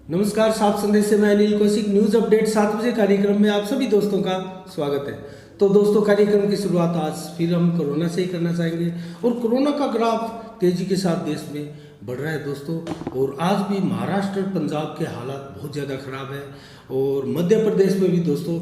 नमस्कार, सात संदेश से मैं अनिल कौशिक। न्यूज़ अपडेट 7 बजे कार्यक्रम में आप सभी दोस्तों का स्वागत है। तो दोस्तों, कार्यक्रम की शुरुआत आज फिर हम कोरोना से ही करना चाहेंगे और कोरोना का ग्राफ तेजी के साथ देश में बढ़ रहा है दोस्तों। और आज भी महाराष्ट्र पंजाब के हालात बहुत ज़्यादा खराब है और मध्य प्रदेश में भी दोस्तों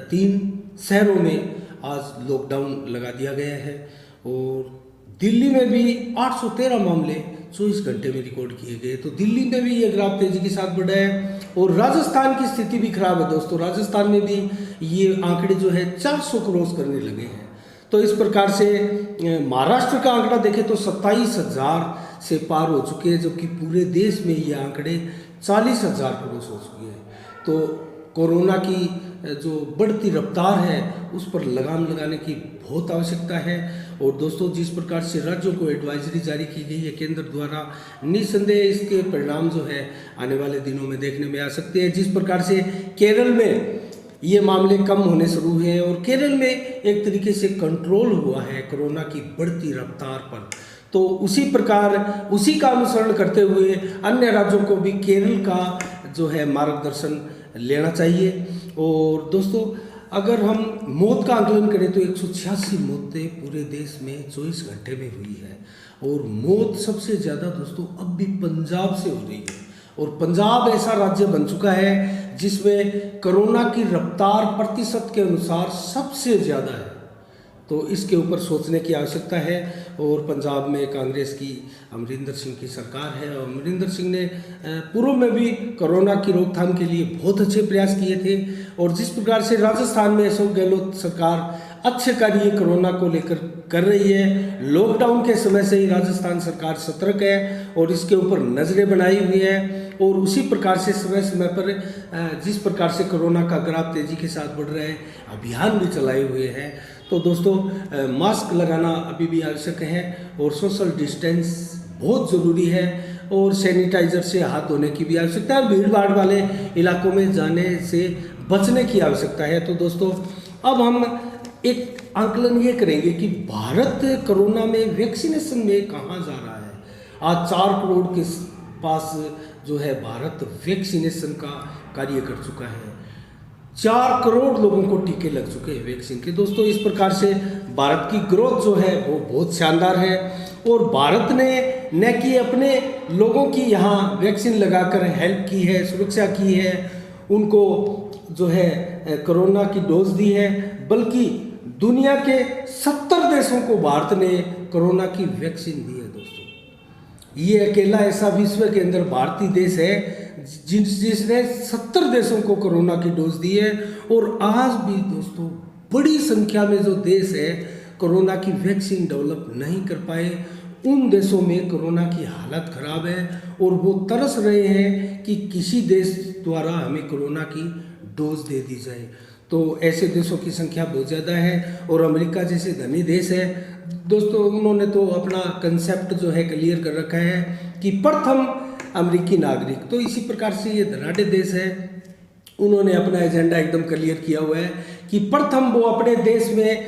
3 शहरों में आज लॉकडाउन लगा दिया गया है और दिल्ली में भी 813 मामले 24 घंटे में रिकॉर्ड किए गए। तो दिल्ली में भी ये ग्राफ तेजी के साथ बढ़ा है और राजस्थान की स्थिति भी खराब है दोस्तों। राजस्थान में भी ये आंकड़े जो है 400 क्रॉस करने लगे हैं। तो इस प्रकार से महाराष्ट्र का आंकड़ा देखें तो 27,000 से पार हो चुके हैं, जबकि पूरे देश में ये आंकड़े 40,000 क्रॉस हो चुके हैं। तो कोरोना की जो बढ़ती रफ्तार है उस पर लगाम लगाने की बहुत आवश्यकता है। और दोस्तों, जिस प्रकार से राज्यों को एडवाइजरी जारी की गई है केंद्र द्वारा, निस्संदेह इसके परिणाम जो है आने वाले दिनों में देखने में आ सकते हैं। जिस प्रकार से केरल में ये मामले कम होने शुरू हुए और केरल में एक तरीके से कंट्रोल हुआ है कोरोना की बढ़ती रफ्तार पर, तो उसी प्रकार उसी का अनुसरण करते हुए अन्य राज्यों को भी केरल का जो है मार्गदर्शन लेना चाहिए। और दोस्तों, अगर हम मौत का आकलन करें तो 186 मौतें पूरे देश में 24 घंटे में हुई है और मौत सबसे ज़्यादा दोस्तों अब भी पंजाब से हो रही है। और पंजाब ऐसा राज्य बन चुका है जिसमें कोरोना की रफ्तार प्रतिशत के अनुसार सबसे ज़्यादा है। तो इसके ऊपर सोचने की आवश्यकता है। और पंजाब में कांग्रेस की अमरिंदर सिंह की सरकार है और अमरिंदर सिंह ने पूर्व में भी कोरोना की रोकथाम के लिए बहुत अच्छे प्रयास किए थे। और जिस प्रकार से राजस्थान में अशोक गहलोत सरकार अच्छे कार्य कोरोना को लेकर कर रही है, लॉकडाउन के समय से ही राजस्थान सरकार सतर्क है और इसके ऊपर नज़रें बनाई हुई है। और उसी प्रकार से समय समय पर जिस प्रकार से कोरोना का ग्राफ तेजी के साथ बढ़ रहा है, अभियान भी चलाए हुए हैं। तो दोस्तों, मास्क लगाना अभी भी आवश्यक है और सोशल डिस्टेंस बहुत ज़रूरी है और सैनिटाइजर से हाथ धोने की भी आवश्यकता है। भीड़ भाड़ वाले इलाकों में जाने से बचने की आवश्यकता है। तो दोस्तों, अब हम एक आकलन ये करेंगे कि भारत कोरोना में वैक्सीनेशन में कहाँ जा रहा है। आज 4 करोड़ के पास जो है भारत वैक्सीनेशन का कार्य कर चुका है। 4 करोड़ लोगों को टीके लग चुके हैं वैक्सीन के। दोस्तों, इस प्रकार से भारत की ग्रोथ जो है वो बहुत शानदार है और भारत ने न कि अपने लोगों की यहाँ वैक्सीन लगाकर हेल्प की है, सुरक्षा की है, उनको जो है कोरोना की डोज दी है, बल्कि दुनिया के 70 देशों को भारत ने कोरोना की वैक्सीन दी है। दोस्तों, ये अकेला ऐसा विश्व के अंदर भारतीय देश है जिसने 70 देशों को कोरोना की डोज दी है। और आज भी दोस्तों बड़ी संख्या में जो देश है कोरोना की वैक्सीन डेवलप नहीं कर पाए, उन देशों में कोरोना की हालत खराब है और वो तरस रहे हैं कि किसी देश द्वारा हमें कोरोना की डोज दे दी जाए। तो ऐसे देशों की संख्या बहुत ज़्यादा है और अमेरिका जैसे धनी देश है दोस्तों, उन्होंने तो अपना कंसेप्ट जो है क्लियर कर रखा है कि प्रथम अमेरिकी नागरिक। तो इसी प्रकार से ये धनाढ़ देश है, उन्होंने अपना एजेंडा एकदम क्लियर किया हुआ है कि प्रथम वो अपने देश में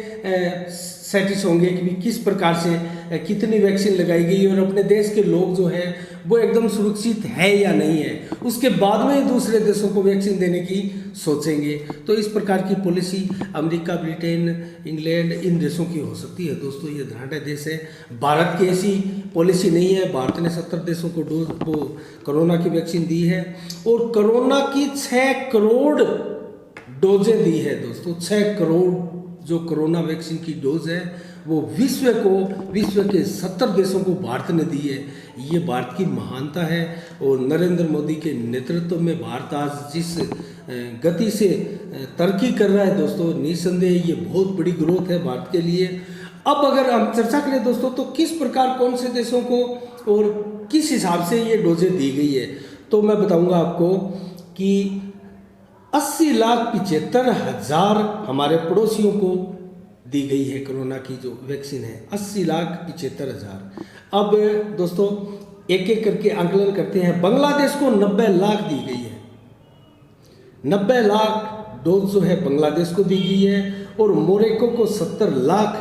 सेटिस होंगे कि किस प्रकार से कितनी वैक्सीन लगाई गई और अपने देश के लोग जो है वो एकदम सुरक्षित है या नहीं है, उसके बाद में दूसरे देशों को वैक्सीन देने की सोचेंगे। तो इस प्रकार की policy America, Britain, England in देशों की हो सकती है। दोस्तों, ये धनाढ़ देश है, भारत की ऐसी पॉलिसी नहीं है। भारत ने 70 देशों को कोरोना की वैक्सीन दी है और कोरोना की 6 करोड़ डोजें दी है। दोस्तों, 6 करोड़ जो कोरोना वैक्सीन की डोज है वो विश्व के 70 देशों को भारत ने दी है। ये भारत की महानता है और नरेंद्र मोदी के नेतृत्व में भारत आज जिस गति से तरक्की कर रहा है दोस्तों, निस्संदेह ये बहुत बड़ी ग्रोथ है भारत के लिए। अब अगर हम चर्चा करें दोस्तों, तो किस प्रकार कौन से देशों को और किस हिसाब से ये डोजें दी गई है, तो मैं बताऊंगा आपको कि 80,75,000 हमारे पड़ोसियों को दी गई है कोरोना की जो वैक्सीन है, 80,75,000। अब दोस्तों, एक एक करके आकलन करते हैं। बांग्लादेश को 90 लाख दी गई है, 90 लाख डोज जो है बांग्लादेश को दी गई है। और मोरक्को को 70 लाख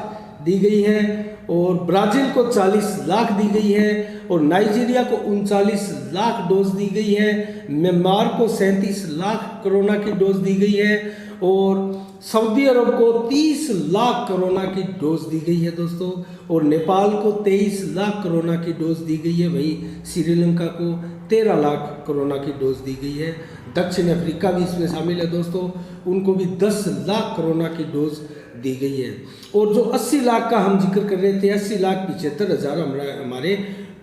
दी गई है और ब्राज़ील को 40 लाख दी गई है और नाइजीरिया को 39 लाख डोज दी गई है। म्यांमार को 37 लाख कोरोना की डोज दी गई है और सऊदी अरब को 30 लाख कोरोना की डोज दी गई है दोस्तों, और नेपाल को 23 लाख कोरोना की डोज दी गई है। वहीं श्रीलंका को 13 लाख कोरोना की डोज दी गई है। दक्षिण अफ्रीका भी इसमें शामिल है दोस्तों, उनको भी 10 लाख कोरोना की डोज दी गई है। और जो 80 लाख का हम जिक्र कर रहे थे, 80 लाख 75 हज़ार हमारे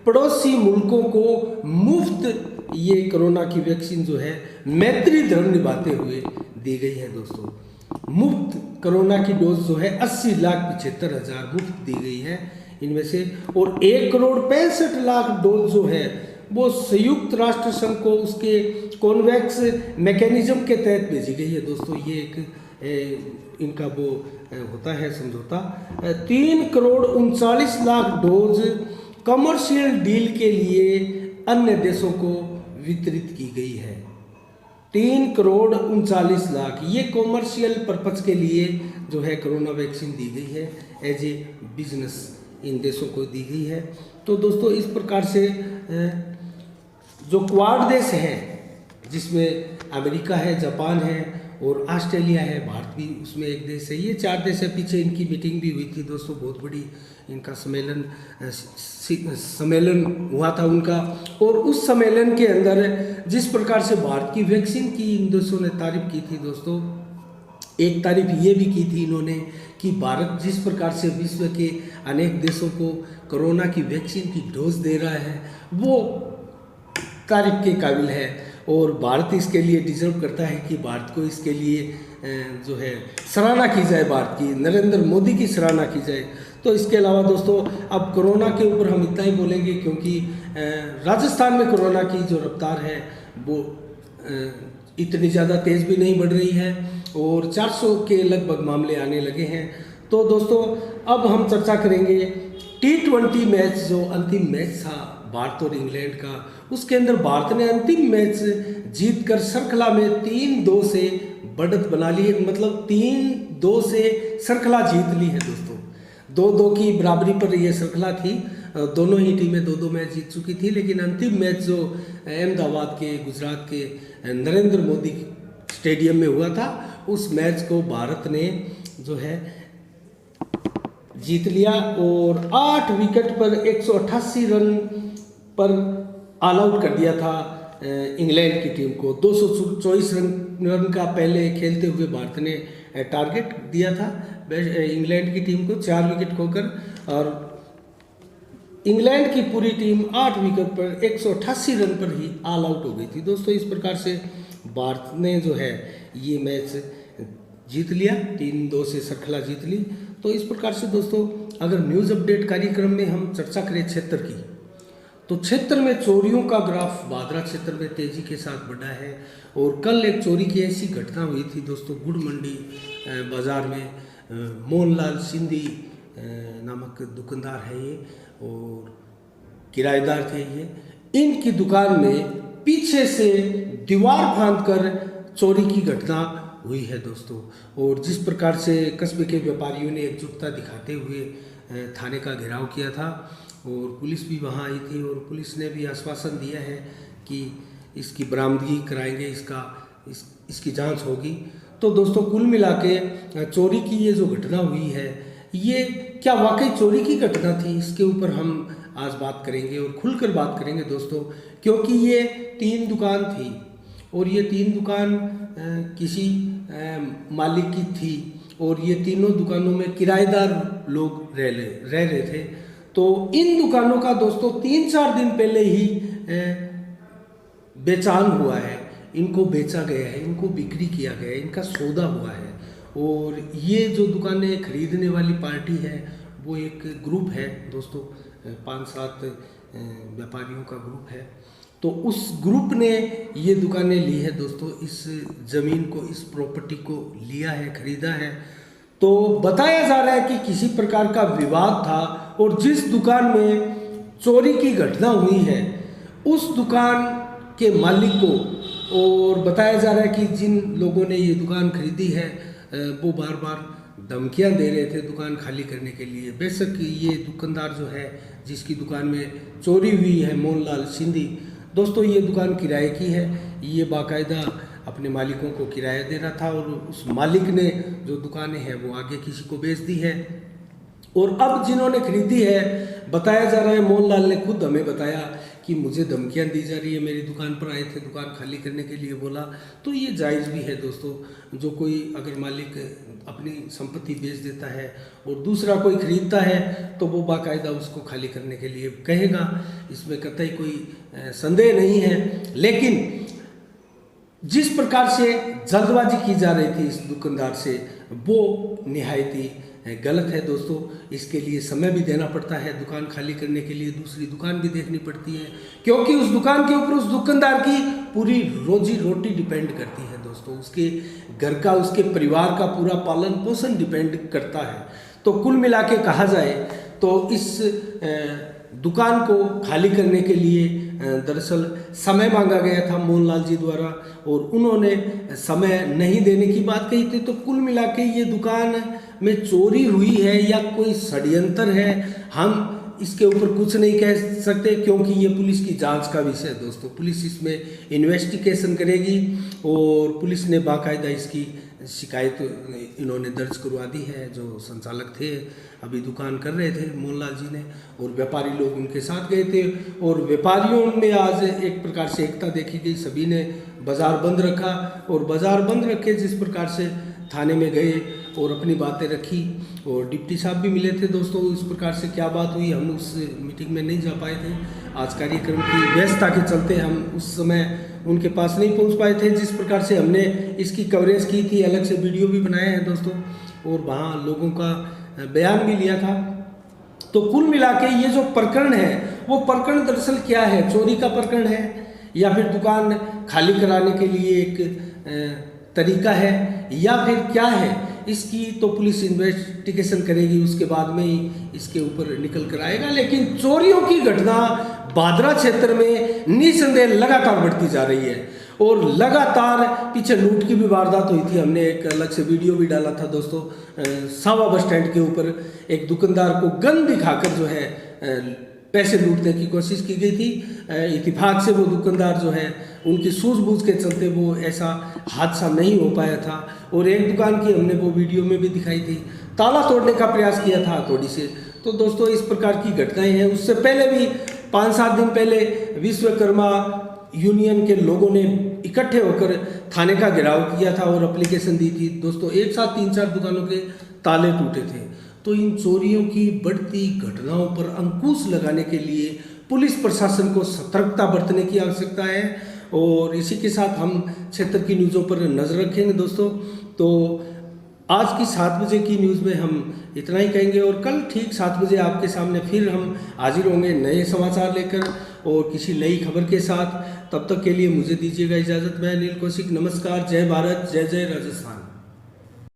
पड़ोसी मुल्कों को मुफ्त ये कोरोना की वैक्सीन जो है मैत्री धर्म निभाते हुए दी गई है दोस्तों। मुफ्त कोरोना की डोज जो है 80 लाख 75 हज़ार मुफ्त दी गई है इनमें से, और 1 करोड़ 65 लाख डोज जो है वो संयुक्त राष्ट्र संघ को उसके कॉन्वैक्स मैकेनिज्म के तहत भेजी गई है दोस्तों। ये एक इनका वो होता है समझौता। 3 crore 39 lakh dose commercial deal के लिए अन्य देशों को वितरित की गई है। 3 करोड़ 39 लाख ये कॉमर्शियल पर्पज के लिए जो है कोरोना वैक्सीन दी गई है, एज ए बिजनेस इन देशों को दी गई है। तो दोस्तों इस प्रकार से जो क्वाड देश है जिसमें अमेरिका है, जापान है और ऑस्ट्रेलिया है, भारत भी उसमें एक देश है, ये 4 देश है। पीछे इनकी मीटिंग भी हुई थी दोस्तों, बहुत बड़ी इनका सम्मेलन हुआ था उनका, और उस सम्मेलन के अंदर जिस प्रकार से भारत की वैक्सीन की इन देशों ने तारीफ की थी दोस्तों, एक तारीफ ये भी की थी इन्होंने कि भारत जिस प्रकार से विश्व के अनेक देशों को कोरोना की वैक्सीन की डोज दे रहा है वो तारीफ के काबिल है, और भारत इसके लिए डिजर्व करता है कि भारत को इसके लिए जो है सराहना की जाए, भारत की, नरेंद्र मोदी की सराहना की जाए। तो इसके अलावा दोस्तों अब कोरोना के ऊपर हम इतना ही बोलेंगे क्योंकि राजस्थान में कोरोना की जो रफ्तार है वो इतनी ज़्यादा तेज़ भी नहीं बढ़ रही है और 400 के लगभग मामले आने लगे हैं। तो दोस्तों अब हम चर्चा करेंगे T20 मैच, जो अंतिम मैच था भारत और इंग्लैंड का, उसके अंदर भारत ने अंतिम मैच जीतकर श्रृंखला में 3-2 से बढ़त बना ली है, मतलब 3-2 से श्रृंखला जीत ली है दोस्तों। 2-2 की बराबरी पर यह श्रृंखला थी, दोनों ही टीमें 2-2 मैच जीत चुकी थी, लेकिन अंतिम मैच जो अहमदाबाद के, गुजरात के नरेंद्र मोदी स्टेडियम में हुआ था, उस मैच को भारत ने जो है जीत लिया और 8 विकेट पर 188 रन पर ऑल आउट कर दिया था इंग्लैंड की टीम को। 224 रन का पहले खेलते हुए भारत ने टारगेट दिया था इंग्लैंड की टीम को 4 विकेट खोकर, और इंग्लैंड की पूरी टीम 8 विकेट पर 188 रन पर ही ऑल आउट हो गई थी दोस्तों। इस प्रकार से भारत ने जो है ये मैच जीत लिया, 3-2 से श्रृंखला जीत ली। तो इस प्रकार से दोस्तों अगर न्यूज़ अपडेट कार्यक्रम में हम चर्चा करें क्षेत्र की, तो क्षेत्र में चोरियों का ग्राफ भादरा क्षेत्र में तेजी के साथ बढ़ा है। और कल एक चोरी की ऐसी घटना हुई थी दोस्तों, गुड़ मंडी बाज़ार में मोहनलाल सिंधी नामक दुकानदार है ये और किराएदार थे ये, इनकी दुकान में पीछे से दीवार फांदकर चोरी की घटना हुई है दोस्तों। और जिस प्रकार से कस्बे के व्यापारियों ने एकजुटता दिखाते हुए थाने का घेराव किया था और पुलिस भी वहां आई थी, और पुलिस ने भी आश्वासन दिया है कि इसकी बरामदगी कराएंगे, इसकी जांच होगी। तो दोस्तों कुल मिला के चोरी की ये जो घटना हुई है, ये क्या वाकई चोरी की घटना थी, इसके ऊपर हम आज बात करेंगे और खुलकर बात करेंगे दोस्तों, क्योंकि ये 3 दुकान थी और ये 3 दुकान किसी मालिक की थी और ये तीनों दुकानों में किराएदार लोग रह रहे थे। तो इन दुकानों का दोस्तों 3-4 दिन पहले ही बेचान हुआ है, इनको बेचा गया है, इनको बिक्री किया गया है, इनका सौदा हुआ है। और ये जो दुकानें खरीदने वाली पार्टी है वो एक ग्रुप है दोस्तों, 5-7 व्यापारियों का ग्रुप है। तो उस ग्रुप ने ये दुकानें ली है दोस्तों, इस ज़मीन को, इस प्रॉपर्टी को लिया है, खरीदा है। तो बताया जा रहा है कि किसी प्रकार का विवाद था और जिस दुकान में चोरी की घटना हुई है उस दुकान के मालिक को, और बताया जा रहा है कि जिन लोगों ने ये दुकान खरीदी है वो बार बार धमकियां दे रहे थे दुकान खाली करने के लिए। बेशक ये दुकानदार जो है जिसकी दुकान में चोरी हुई है, मोहनलाल सिंधी, दोस्तों ये दुकान किराए की है। ये बाकायदा अपने मालिकों को किराया दे रहा था और उस मालिक ने जो दुकानें हैं वो आगे किसी को बेच दी है। और अब जिन्होंने खरीदी है, बताया जा रहा है, मोहनलाल ने खुद हमें बताया कि मुझे धमकियां दी जा रही है, मेरी दुकान पर आए थे दुकान खाली करने के लिए बोला। तो ये जायज़ भी है दोस्तों, जो कोई अगर मालिक अपनी संपत्ति बेच देता है और दूसरा कोई खरीदता है तो वो बाकायदा उसको खाली करने के लिए कहेगा, इसमें कतई कोई संदेह नहीं है। लेकिन जिस प्रकार से जल्दबाजी की जा रही थी इस दुकानदार से, वो निहायत ही गलत है दोस्तों। इसके लिए समय भी देना पड़ता है, दुकान खाली करने के लिए दूसरी दुकान भी देखनी पड़ती है, क्योंकि उस दुकान के ऊपर उस दुकानदार की पूरी रोजी रोटी डिपेंड करती है दोस्तों। उसके घर का, उसके परिवार का पूरा पालन पोषण डिपेंड करता है। तो कुल मिला के कहा जाए तो इस दुकान को खाली करने के लिए दरअसल समय मांगा गया था मोहनलाल जी द्वारा और उन्होंने समय नहीं देने की बात कही थी। तो कुल मिला के ये दुकान में चोरी हुई है या कोई षड्यंत्र है, हम इसके ऊपर कुछ नहीं कह सकते, क्योंकि ये पुलिस की जांच का विषय है दोस्तों। पुलिस इसमें इन्वेस्टिगेशन करेगी और पुलिस ने बाकायदा इसकी शिकायत इन्होंने दर्ज करवा दी है। जो संचालक थे अभी दुकान कर रहे थे मोहनलाल जी ने, और व्यापारी लोग उनके साथ गए थे और व्यापारियों में आज एक प्रकार से एकता देखी गई। सभी ने बाज़ार बंद रखा और बाज़ार बंद रखे जिस प्रकार से थाने में गए और अपनी बातें रखी और डिप्टी साहब भी मिले थे दोस्तों। इस प्रकार से क्या बात हुई, हम उस मीटिंग में नहीं जा पाए थे, आज कार्यक्रम की व्यस्तता के चलते हम उस समय उनके पास नहीं पहुंच पाए थे। जिस प्रकार से हमने इसकी कवरेज की थी, अलग से वीडियो भी बनाए हैं दोस्तों और वहाँ लोगों का बयान भी लिया था। तो कुल मिला के ये जो प्रकरण है वो प्रकरण दरअसल क्या है, चोरी का प्रकरण है या फिर दुकान खाली कराने के लिए एक तरीका है या फिर क्या है, इसकी तो पुलिस इन्वेस्टिगेशन करेगी, उसके बाद में ही इसके ऊपर निकल कर आएगा। लेकिन चोरियों की घटना भादरा क्षेत्र में निसंदेह लगातार बढ़ती जा रही है और लगातार पीछे लूट की भी वारदात हुई थी। हमने एक अलग से वीडियो भी डाला था दोस्तों। सावा बस स्टैंड के ऊपर एक दुकानदार को गन दिखाकर जो है पैसे लूटने की कोशिश की गई थी। इत्तेफाक से वो दुकानदार जो है उनकी सूझबूझ के चलते वो ऐसा हादसा नहीं हो पाया था। और एक दुकान की हमने वो वीडियो में भी दिखाई थी, ताला तोड़ने का प्रयास किया था हथौड़ी से। तो दोस्तों इस प्रकार की घटनाएं हैं। उससे पहले भी 5-7 दिन पहले विश्वकर्मा यूनियन के लोगों ने इकट्ठे होकर थाने का घेराव किया था और एप्लीकेशन दी थी दोस्तों। एक साथ 3-4 दुकानों के ताले टूटे थे। तो इन चोरियों की बढ़ती घटनाओं पर अंकुश लगाने के लिए पुलिस प्रशासन को सतर्कता बरतने की आवश्यकता है और इसी के साथ हम क्षेत्र की न्यूज़ों पर नज़र रखेंगे दोस्तों। तो आज की 7 बजे की न्यूज़ में हम इतना ही कहेंगे और कल ठीक 7 बजे आपके सामने फिर हम हाजिर होंगे नए समाचार लेकर और किसी नई खबर के साथ। तब तक के लिए मुझे दीजिएगा इजाज़त। मैं अनिल कौशिक, नमस्कार, जय भारत, जय जय राजस्थान।